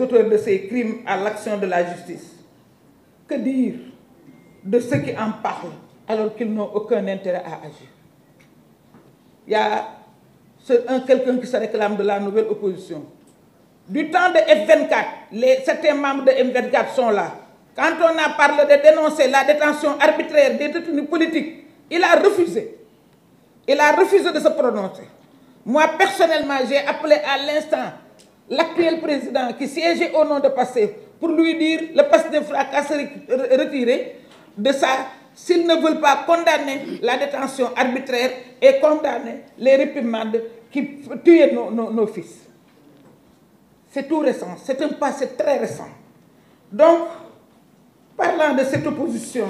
auteurs de ces crimes à l'action de la justice. Que dire de ceux qui en parlent alors qu'ils n'ont aucun intérêt à agir? Il y a quelqu'un qui se réclame de la nouvelle opposition. Du temps de F24, certains membres de F24 sont là. Quand on a parlé de dénoncer la détention arbitraire des détenus politiques, il a refusé. Il a refusé de se prononcer. Moi, personnellement, j'ai appelé à l'instant l'actuel président qui siégeait au nom de PASTEF pour lui dire le PASTEF à se retirer de ça s'ils ne veulent pas condamner la détention arbitraire et condamner les réprimandes qui tuaient nos fils. C'est tout récent, c'est un passé très récent. Donc, parlant de cette opposition,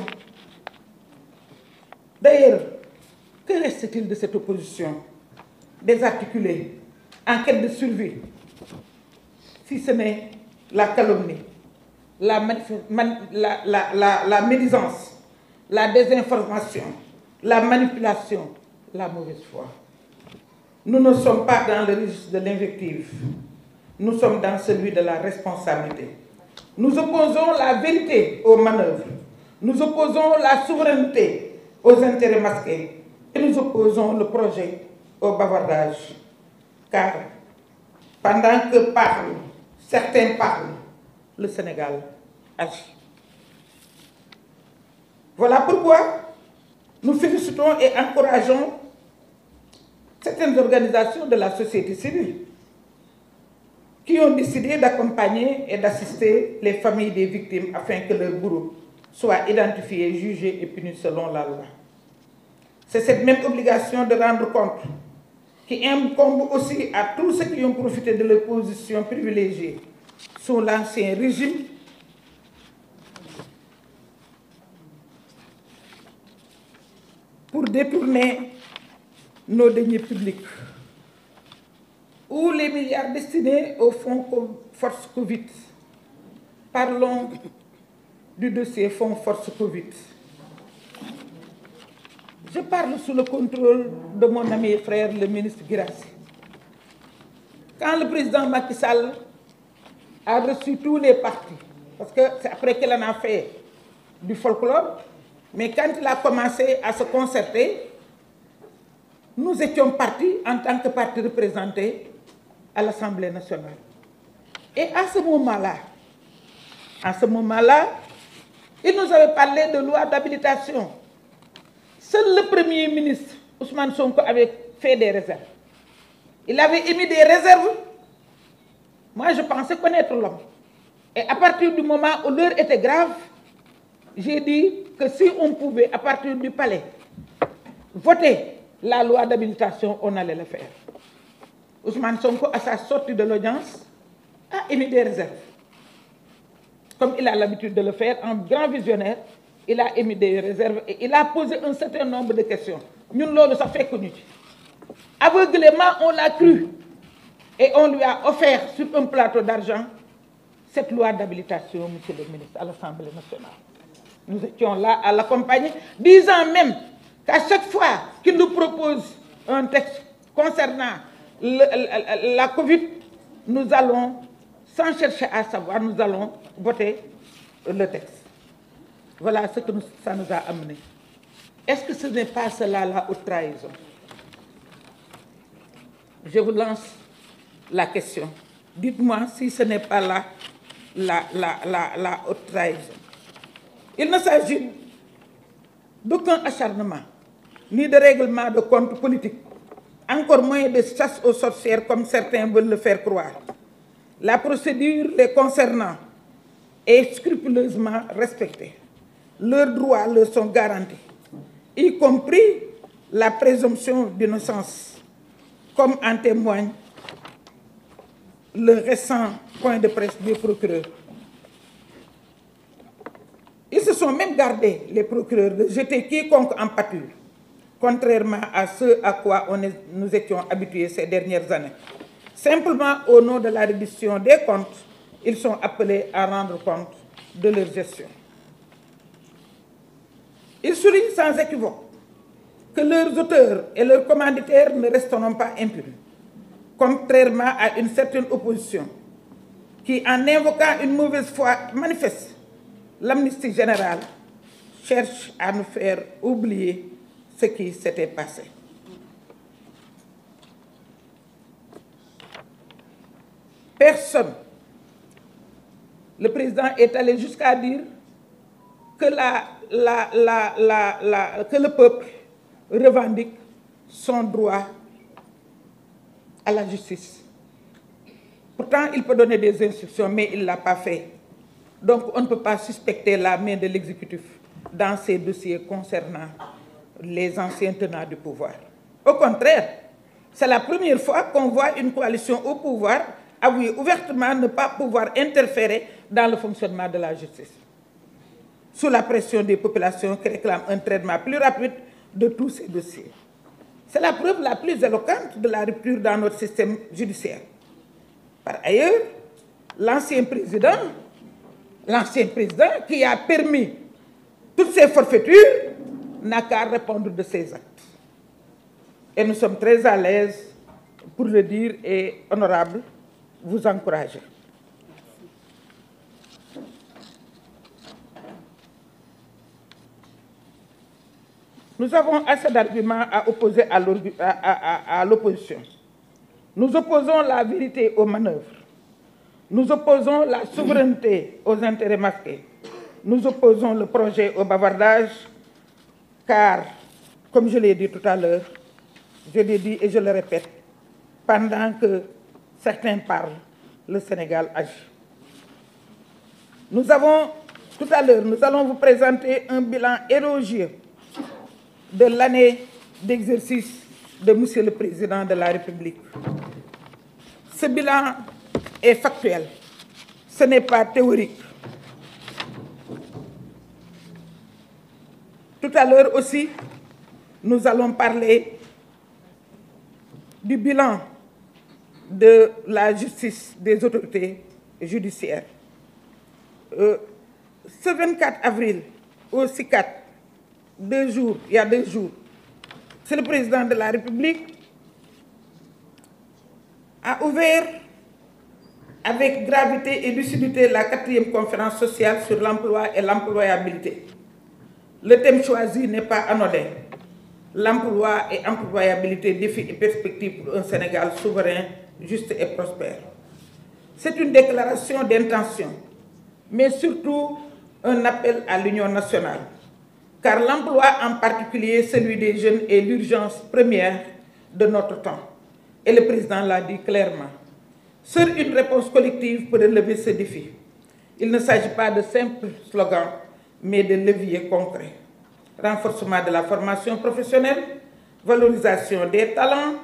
d'ailleurs, que reste-t-il de cette opposition désarticulée, en quête de survie, si ce n'est la calomnie, la médisance, la désinformation, la manipulation, la mauvaise foi? Nous ne sommes pas dans le registre de l'invective, nous sommes dans celui de la responsabilité. Nous opposons la vérité aux manœuvres, nous opposons la souveraineté aux intérêts masqués et nous opposons le projet au bavardage. Car pendant que certains parlent, le Sénégal agit. Voilà pourquoi nous félicitons et encourageons certaines organisations de la société civile qui ont décidé d'accompagner et d'assister les familles des victimes afin que leurs bourreaux soient identifiés, jugés et punis selon la loi. C'est cette même obligation de rendre compte qui incombe aussi à tous ceux qui ont profité de leur position privilégiée sous l'ancien régime pour détourner nos deniers publics ou les milliards destinés au fonds Force Covid. Parlons du dossier fonds Force Covid. Je parle sous le contrôle de mon ami et frère, le ministre Guirassy. Quand le président Macky Sall a reçu tous les partis, parce que c'est après qu'il en a fait du folklore, mais quand il a commencé à se concerter, nous étions partis en tant que parti représenté à l'Assemblée nationale. Et à ce moment-là, il nous avait parlé de loi d'habilitation. Seul le Premier ministre, Ousmane Sonko, avait fait des réserves. Il avait émis des réserves. Moi, je pensais connaître l'homme. Et à partir du moment où l'heure était grave, j'ai dit que si on pouvait, à partir du palais, voter la loi d'habilitation, on allait le faire. Ousmane Sonko, à sa sortie de l'audience, a émis des réserves. Comme il a l'habitude de le faire, en grand visionnaire, il a émis des réserves et il a posé un certain nombre de questions. Nous, ça fait connu. Aveuglément, on l'a cru. Et on lui a offert sur un plateau d'argent cette loi d'habilitation, monsieur le ministre, à l'Assemblée nationale. Nous étions là à l'accompagner, disant même qu'à chaque fois qu'il nous propose un texte concernant la Covid, nous allons, sans chercher à savoir, nous allons voter le texte. Voilà ce que ça nous a amené. Est-ce que ce n'est pas cela la haute trahison? Je vous lance la question. Dites-moi si ce n'est pas là la haute trahison. Il ne s'agit d'aucun acharnement, ni de règlement de compte politique, encore moins de chasse aux sorcières comme certains veulent le faire croire. La procédure les concernant est scrupuleusement respectée. Leurs droits leur sont garantis, y compris la présomption d'innocence, comme en témoigne le récent point de presse des procureurs. Ils se sont même gardés, les procureurs, de jeter quiconque en pâture, contrairement à ce à quoi nous étions habitués ces dernières années. Simplement, au nom de la reddition des comptes, ils sont appelés à rendre compte de leur gestion. Ils soulignent sans équivoque que leurs auteurs et leurs commanditaires ne resteront pas impunis, contrairement à une certaine opposition qui, en invoquant une mauvaise foi manifeste, l'amnistie générale cherche à nous faire oublier ce qui s'était passé. Personne, le président est allé jusqu'à dire que, que le peuple revendique son droit à la justice. Pourtant, il peut donner des instructions, mais il ne l'a pas fait. Donc, on ne peut pas suspecter la main de l'exécutif dans ces dossiers concernant les anciens tenants du pouvoir. Au contraire, c'est la première fois qu'on voit une coalition au pouvoir avouer ouvertement ne pas pouvoir interférer dans le fonctionnement de la justice, sous la pression des populations qui réclament un traitement plus rapide de tous ces dossiers. C'est la preuve la plus éloquente de la rupture dans notre système judiciaire. Par ailleurs, l'ancien président qui a permis toutes ces forfaitures n'a qu'à répondre de ses actes. Et nous sommes très à l'aise pour le dire et honorable, vous encourager. Nous avons assez d'arguments à opposer à l'opposition. Nous opposons la vérité aux manœuvres. Nous opposons la souveraineté aux intérêts masqués. Nous opposons le projet au bavardage, car, comme je l'ai dit tout à l'heure, je l'ai dit et je le répète, pendant que certains parlent, le Sénégal agit. Tout à l'heure, nous allons vous présenter un bilan élogieux de l'année d'exercice de Monsieur le Président de la République. Ce bilan est factuel, ce n'est pas théorique. Tout à l'heure aussi, nous allons parler du bilan de la justice des autorités judiciaires. Ce 24 avril au CICAD, il y a 2 jours, c'est le président de la République a ouvert avec gravité et lucidité la 4e conférence sociale sur l'emploi et l'employabilité. Le thème choisi n'est pas anodin. L'emploi et employabilité, défis et perspectives pour un Sénégal souverain, juste et prospère. C'est une déclaration d'intention, mais surtout un appel à l'union nationale, car l'emploi, en particulier celui des jeunes, est l'urgence première de notre temps. Et le président l'a dit clairement. Seule une réponse collective peut relever ce défi. Il ne s'agit pas de simples slogans, mais de leviers concrets. Renforcement de la formation professionnelle, valorisation des talents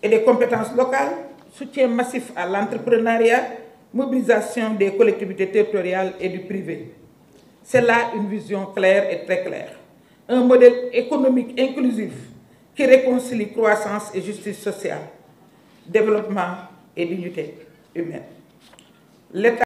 et des compétences locales, soutien massif à l'entrepreneuriat, mobilisation des collectivités territoriales et du privé. C'est là une vision claire et très claire. Un modèle économique inclusif qui réconcilie croissance et justice sociale, développement et dignité humaine. L'État